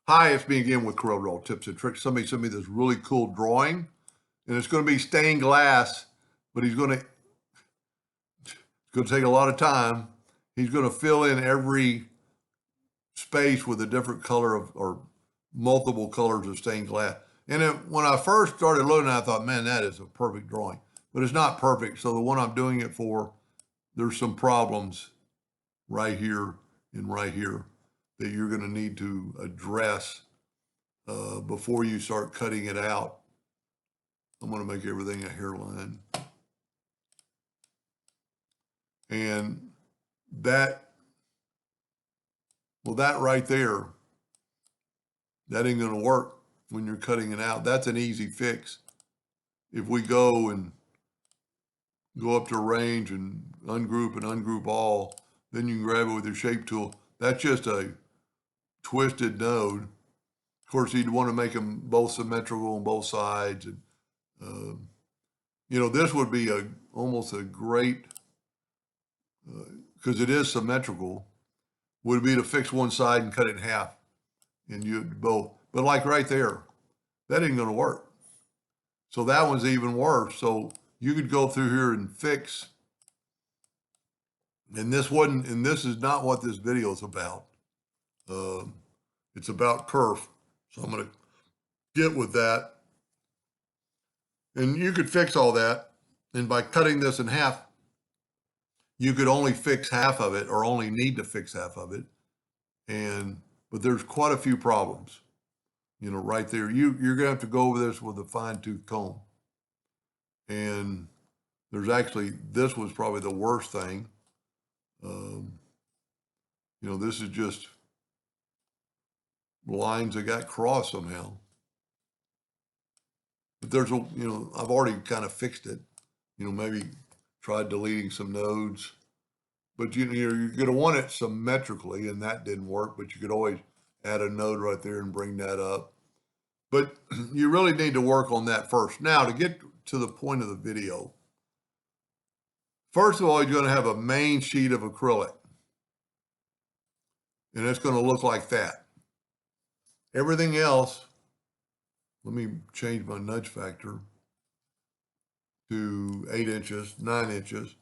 Hi, it's me again with CorelDraw tips and tricks. Somebody sent me this really cool drawing, and it's going to be stained glass, but it's going to take a lot of time. He's going to fill in every space with a different color of, or multiple colors of stained glass. And when I first started looking, I thought, man, that is a perfect drawing, but it's not perfect. So the one I'm doing it for, there's some problems right here and right here that you're going to need to address before you start cutting it out. I'm going to make everything a hairline. And that, well, that right there, that ain't going to work when you're cutting it out. That's an easy fix. If we go up to range and ungroup all, then you can grab it with your shape tool. That's just a twisted node. Of course, you'd want to make them both symmetrical on both sides. And, this would be almost a great, because it is symmetrical, would be to fix one side and cut it in half and you both. But like right there, that ain't going to work. So that one's even worse. So you could go through here and fix. And this is not what this video is about. It's about kerf. So I'm going to get with that. And you could fix all that. And by cutting this in half, you could only fix half of it or only need to fix half of it. But there's quite a few problems, right there. You're going to have to go over this with a fine tooth comb. And this was probably the worst thing. This is just lines that got crossed somehow. But I've already kind of fixed it. Maybe tried deleting some nodes. But you're going to want it symmetrically, and that didn't work. But you could always add a node right there and bring that up. But you really need to work on that first. Now, to get to the point of the video, first of all, you're going to have a main sheet of acrylic. And it's going to look like that. Everything else, let me change my nudge factor to 8 inches, 9 inches.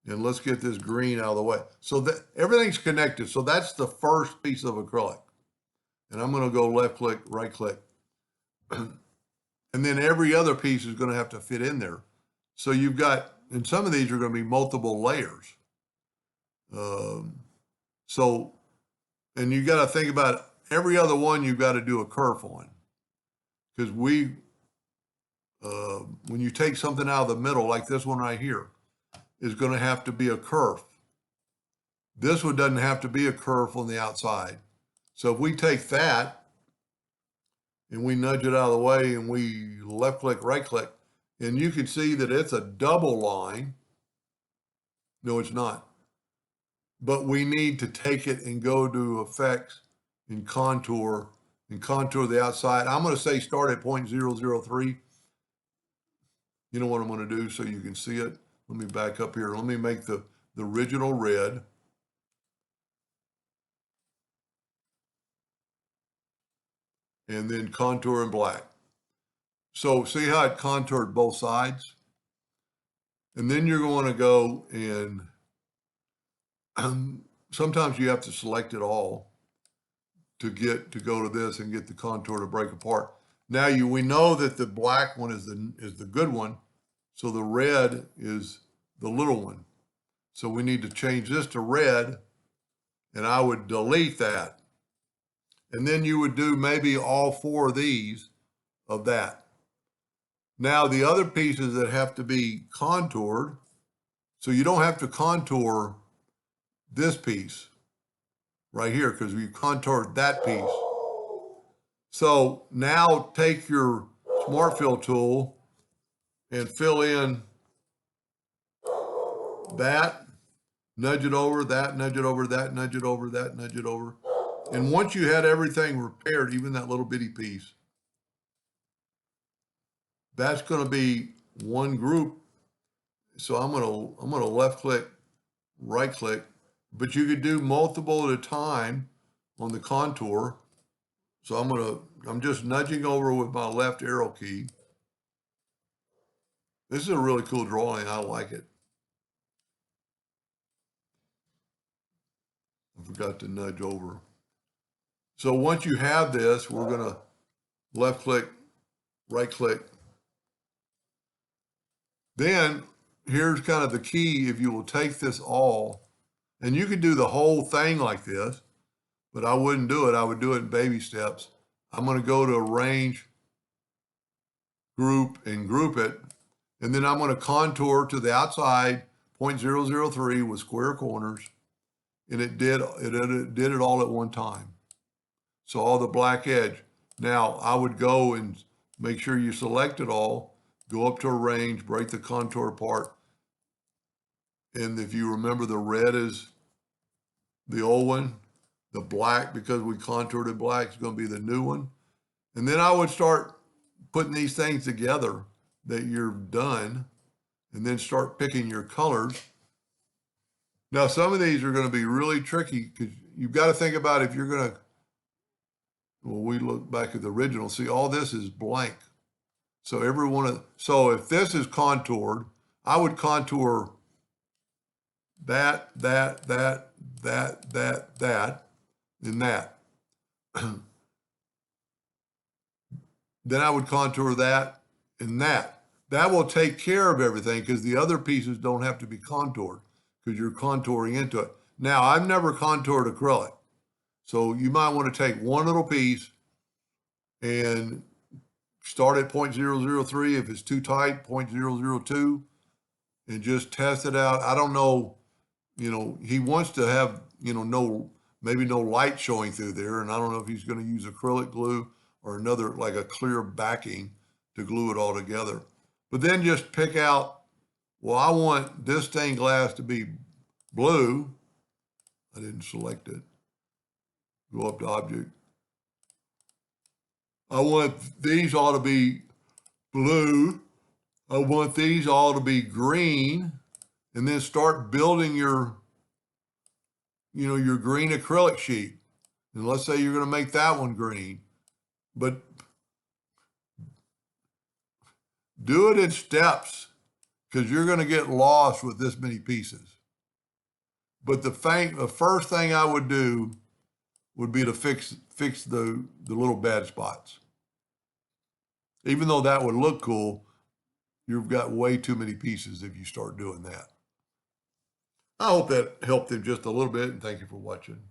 And let's get this green out of the way. So that everything's connected. So that's the first piece of acrylic. And I'm going to go left click, right click. And then every other piece is going to have to fit in there. So you've got, and some of these are going to be multiple layers. And you got to think about every other one you've got to do a kerf on. Because when you take something out of the middle, like this one right here, is going to have to be a kerf. This one doesn't have to be a kerf on the outside. So if we take that and we nudge it out of the way and we left click, right click, and you can see that it's a double line. No, it's not. But we need to take it and go to effects and contour the outside. I'm going to say start at 0.003. You know what I'm going to do so you can see it? Let me back up here. Let me make the original red. And then contour in black. So see how it contoured both sides? And then you're going to go and sometimes you have to select it all to go to this and get the contour to break apart. Now we know that the black one is the good one. So the red is the little one. So we need to change this to red, and I would delete that. And then you would do maybe all 4 of these of that. Now the other pieces that have to be contoured, so you don't have to contour this piece right here because we contoured that piece. So now take your Smart Fill tool and fill in that, nudge it over, that, nudge it over, that, nudge it over, that, nudge it over. And once you had everything repaired, even that little bitty piece, that's going to be one group. So I'm going to left click, right click, but you could do multiple at a time on the contour. So I'm just nudging over with my left arrow key. This is a really cool drawing. I like it. I forgot to nudge over. So once you have this, we're going to left click, right click. Then here's kind of the key. If you will take this all, and you can do the whole thing like this, but I wouldn't do it. I would do it in baby steps. I'm going to go to arrange, group, and group it. And then I'm going to contour to the outside 0.003 with square corners. And it did it all at one time. So all the black edge. Now I would go and make sure you select it all, go up to arrange, break the contour apart. And if you remember, the red is the old one, the black, because we contoured it black, is going to be the new one. And then I would start putting these things together that you're done, and then start picking your colors. Now, some of these are going to be really tricky because you've got to think about if you're going to, well, we look back at the original, see all this is blank. So so if this is contoured, I would contour that, and that. Then I would contour that and that. That will take care of everything because the other pieces don't have to be contoured because you're contouring into it. Now, I've never contoured acrylic. So you might want to take one little piece and start at 0.003. If it's too tight, 0.002, and just test it out. I don't know, he wants to have, maybe no light showing through there. And I don't know if he's going to use acrylic glue or another, like a clear backing to glue it all together. But then just pick out, well, I want this stained glass to be blue. I didn't select it. Go up to object. I want these all to be blue. I want these all to be green. And then start building your green acrylic sheet. And let's say you're going to make that one green. But do it in steps because you're going to get lost with this many pieces. But the first thing I would do would be to fix the little bad spots. Even though that would look cool, you've got way too many pieces if you start doing that. I hope that helped them just a little bit, and thank you for watching.